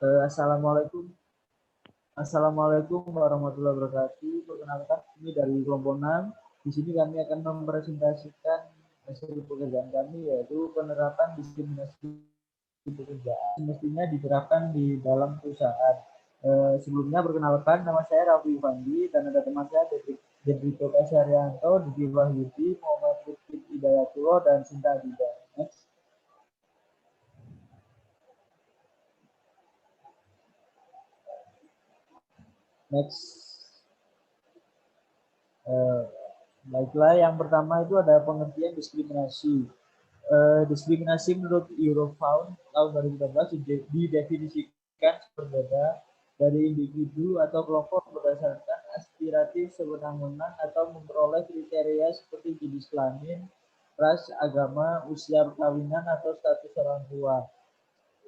Assalamualaikum. Assalamualaikum warahmatullahi wabarakatuh. Perkenalkan, ini dari kelompok 6. Di sini kami akan mempresentasikan hasil pekerjaan kami, yaitu penerapan diskriminasi pekerjaan semestinya diterapkan di dalam perusahaan. Sebelumnya perkenalkan, nama saya Raffi Fandi dan ada teman saya Dedrito Kasyarianto, Didi Wahyudi, Muhammad Lutfi Hidayatullah, dan Sinta Adida. Next. Baiklah, yang pertama itu ada pengertian diskriminasi. Diskriminasi menurut Eurofound tahun 2013 didefinisikan berbeda dari individu atau kelompok berdasarkan aspirasi sewenang-wenang atau memperoleh kriteria seperti jenis kelamin, ras, agama, usia perkawinan, atau status orang tua.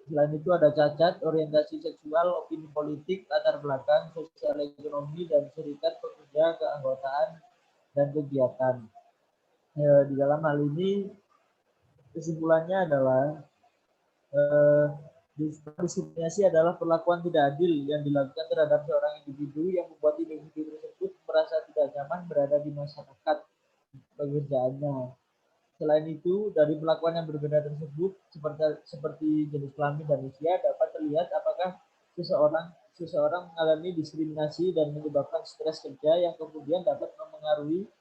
Selain itu ada cacat, orientasi seksual, opini politik, latar belakang, sosial ekonomi, dan serikat pekerja, keanggotaan, dan kegiatan. Di dalam hal ini kesimpulannya adalah diskriminasi adalah perlakuan tidak adil yang dilakukan terhadap seorang individu yang membuat individu tersebut merasa tidak nyaman berada di masyarakat pekerjaannya. Selain itu, dari perlakuan yang berbeda tersebut, seperti jenis kelamin dan usia, dapat terlihat apakah seseorang mengalami diskriminasi dan menyebabkan stres kerja yang kemudian dapat mempengaruhi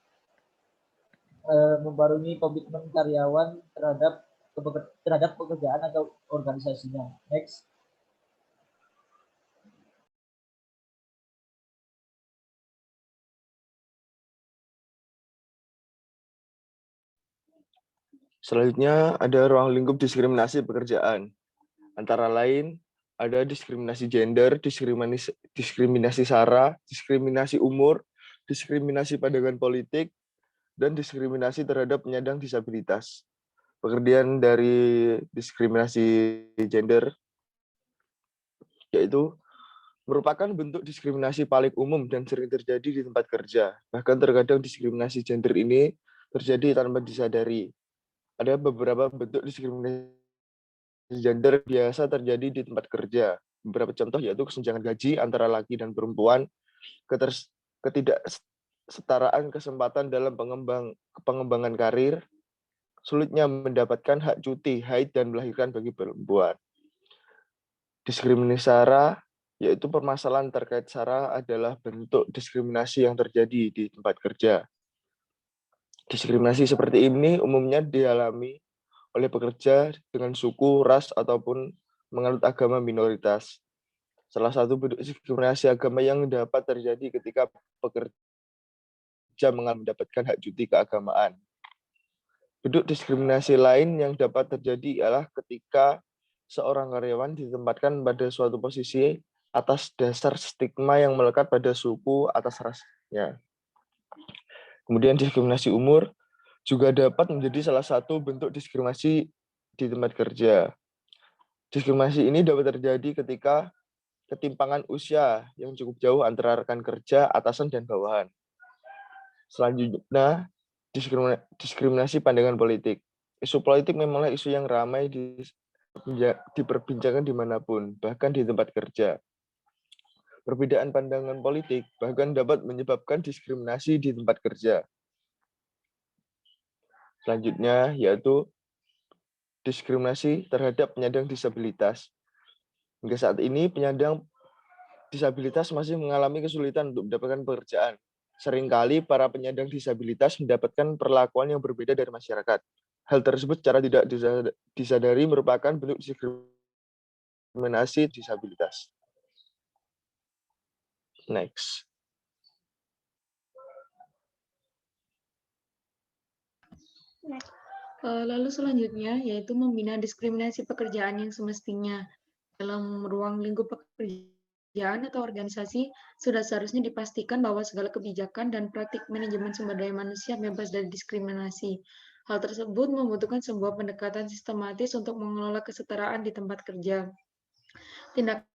komitmen karyawan terhadap pekerjaan atau organisasinya. Next. Selanjutnya ada ruang lingkup diskriminasi pekerjaan. Antara lain ada diskriminasi gender, diskriminasi SARA, diskriminasi umur, diskriminasi pandangan politik, dan diskriminasi terhadap penyandang disabilitas. Pengertian dari diskriminasi gender yaitu merupakan bentuk diskriminasi paling umum dan sering terjadi di tempat kerja. Bahkan terkadang diskriminasi gender ini terjadi tanpa disadari. Ada beberapa bentuk diskriminasi gender biasa terjadi di tempat kerja. Beberapa contoh yaitu kesenjangan gaji antara laki dan perempuan, ketidaksetaraan kesempatan dalam pengembangan karir, sulitnya mendapatkan hak cuti, haid, dan melahirkan bagi perempuan. Diskriminasi SARA, yaitu permasalahan terkait SARA adalah bentuk diskriminasi yang terjadi di tempat kerja. Diskriminasi seperti ini umumnya dialami oleh pekerja dengan suku, ras, ataupun menganut agama minoritas. Salah satu bentuk diskriminasi agama yang dapat terjadi ketika pekerja mendapatkan hak cuti keagamaan. Bentuk diskriminasi lain yang dapat terjadi adalah ketika seorang karyawan ditempatkan pada suatu posisi atas dasar stigma yang melekat pada suku atas rasnya. Kemudian diskriminasi umur juga dapat menjadi salah satu bentuk diskriminasi di tempat kerja. Diskriminasi ini dapat terjadi ketika ketimpangan usia yang cukup jauh antara rekan kerja, atasan, dan bawahan. Selanjutnya, diskriminasi pandangan politik. Isu politik memanglah isu yang ramai diperbincangkan dimanapun, bahkan di tempat kerja. Perbedaan pandangan politik bahkan dapat menyebabkan diskriminasi di tempat kerja. Selanjutnya, yaitu diskriminasi terhadap penyandang disabilitas. Hingga saat ini, penyandang disabilitas masih mengalami kesulitan untuk mendapatkan pekerjaan. Seringkali para penyandang disabilitas mendapatkan perlakuan yang berbeda dari masyarakat. Hal tersebut secara tidak disadari merupakan bentuk diskriminasi disabilitas. Next. Lalu selanjutnya yaitu membina diskriminasi pekerjaan yang semestinya. Dalam ruang lingkup pekerjaan atau organisasi, sudah seharusnya dipastikan bahwa segala kebijakan dan praktik manajemen sumber daya manusia bebas dari diskriminasi. Hal tersebut membutuhkan sebuah pendekatan sistematis untuk mengelola kesetaraan di tempat kerja. Tindakan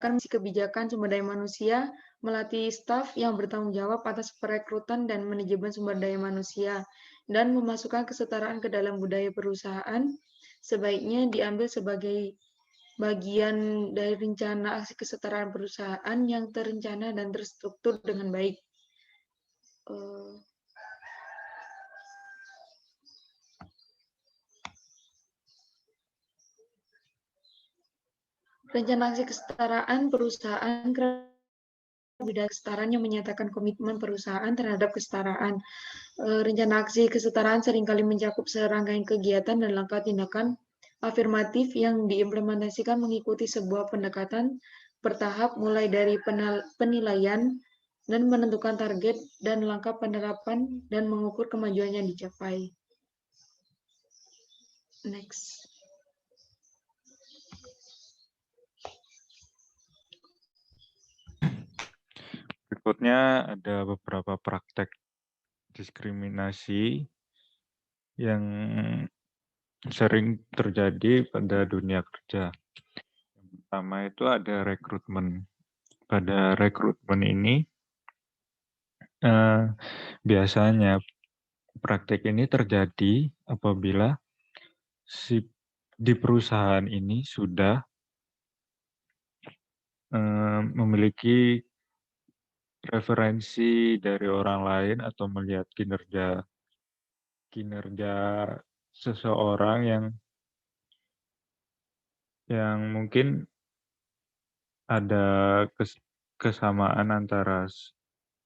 kebijakan sumber daya manusia, melatih staf yang bertanggung jawab atas perekrutan dan manajemen sumber daya manusia, dan memasukkan kesetaraan ke dalam budaya perusahaan, sebaiknya diambil sebagai bagian dari rencana aksi kesetaraan perusahaan yang terencana dan terstruktur dengan baik. Rencana aksi kesetaraan perusahaan bidang kesetaraan yang menyatakan komitmen perusahaan terhadap kesetaraan. Rencana aksi kesetaraan seringkali mencakup serangkaian kegiatan dan langkah tindakan afirmatif yang diimplementasikan mengikuti sebuah pendekatan bertahap mulai dari penilaian dan menentukan target dan langkah penerapan dan mengukur kemajuan yang dicapai. Next. Berikutnya ada beberapa praktek diskriminasi yang sering terjadi pada dunia kerja. Yang pertama itu ada rekrutmen. Pada rekrutmen ini biasanya praktek ini terjadi apabila di perusahaan ini sudah memiliki referensi dari orang lain atau melihat kinerja seseorang yang mungkin ada kesamaan antara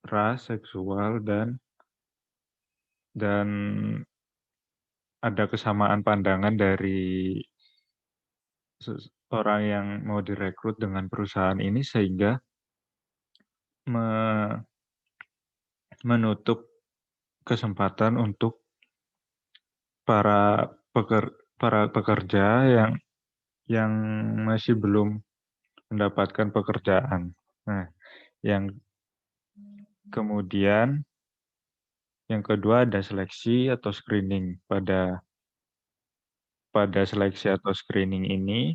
ras, seksual, dan ada kesamaan pandangan dari orang yang mau direkrut dengan perusahaan ini sehingga menutup kesempatan untuk para pekerja yang masih belum mendapatkan pekerjaan. Nah, yang kedua ada seleksi atau screening. Pada seleksi atau screening ini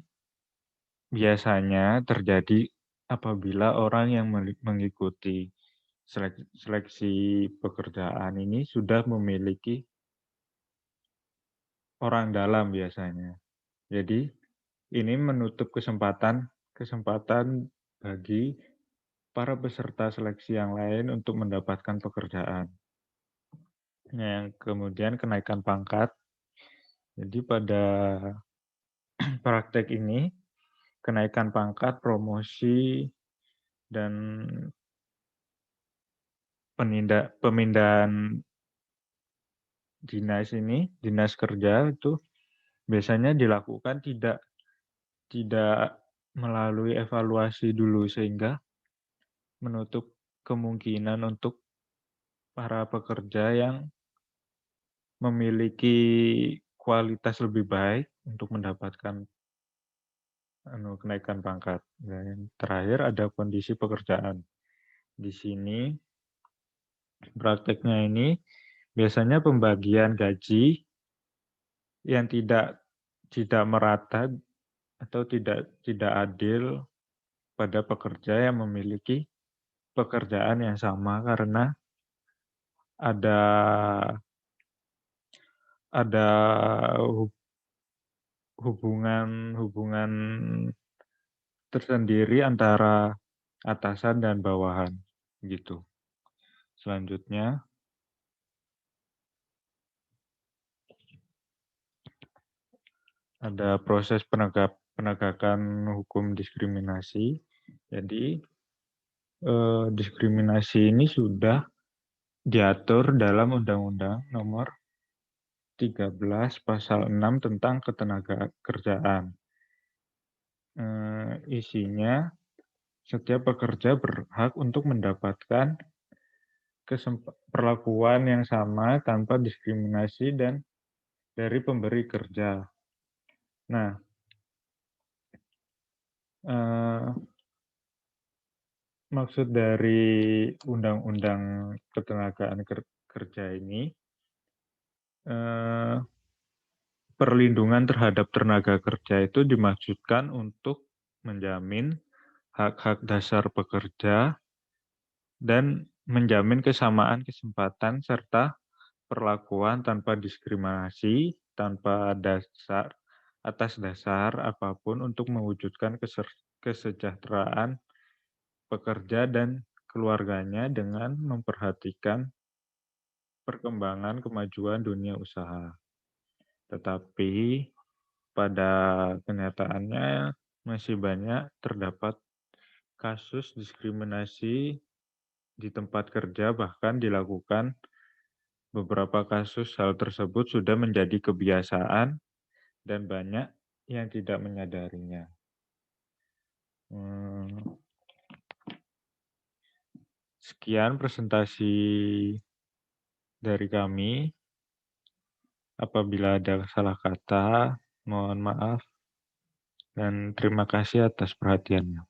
biasanya terjadi apabila orang yang mengikuti seleksi pekerjaan ini sudah memiliki orang dalam biasanya. Jadi ini menutup kesempatan bagi para peserta seleksi yang lain untuk mendapatkan pekerjaan. Yang kemudian kenaikan pangkat. Jadi pada praktek ini kenaikan pangkat, promosi, dan pemindahan dinas kerja itu biasanya dilakukan tidak melalui evaluasi dulu sehingga menutup kemungkinan untuk para pekerja yang memiliki kualitas lebih baik untuk mendapatkan kenaikan pangkat. Dan terakhir ada kondisi pekerjaan. Di sini prakteknya ini biasanya pembagian gaji yang tidak merata atau tidak adil pada pekerja yang memiliki pekerjaan yang sama karena ada hubungan tersendiri antara atasan dan bawahan gitu. Selanjutnya ada proses penegakan hukum diskriminasi. Jadi diskriminasi ini sudah diatur dalam Undang-Undang Nomor 13 Pasal 6 tentang Ketenagakerjaan. Isinya setiap pekerja berhak untuk mendapatkan perlakuan yang sama tanpa diskriminasi dan dari pemberi kerja. Nah, maksud dari Undang-Undang Ketenagaan Kerja ini perlindungan terhadap tenaga kerja itu dimaksudkan untuk menjamin hak-hak dasar pekerja dan menjamin kesamaan kesempatan serta perlakuan tanpa diskriminasi, tanpa atas dasar apapun untuk mewujudkan kesejahteraan pekerja dan keluarganya dengan memperhatikan perkembangan kemajuan dunia usaha. Tetapi pada kenyataannya masih banyak terdapat kasus diskriminasi di tempat kerja, bahkan dilakukan beberapa kasus hal tersebut sudah menjadi kebiasaan dan banyak yang tidak menyadarinya. Sekian presentasi dari kami. Apabila ada salah kata, mohon maaf. Dan terima kasih atas perhatiannya.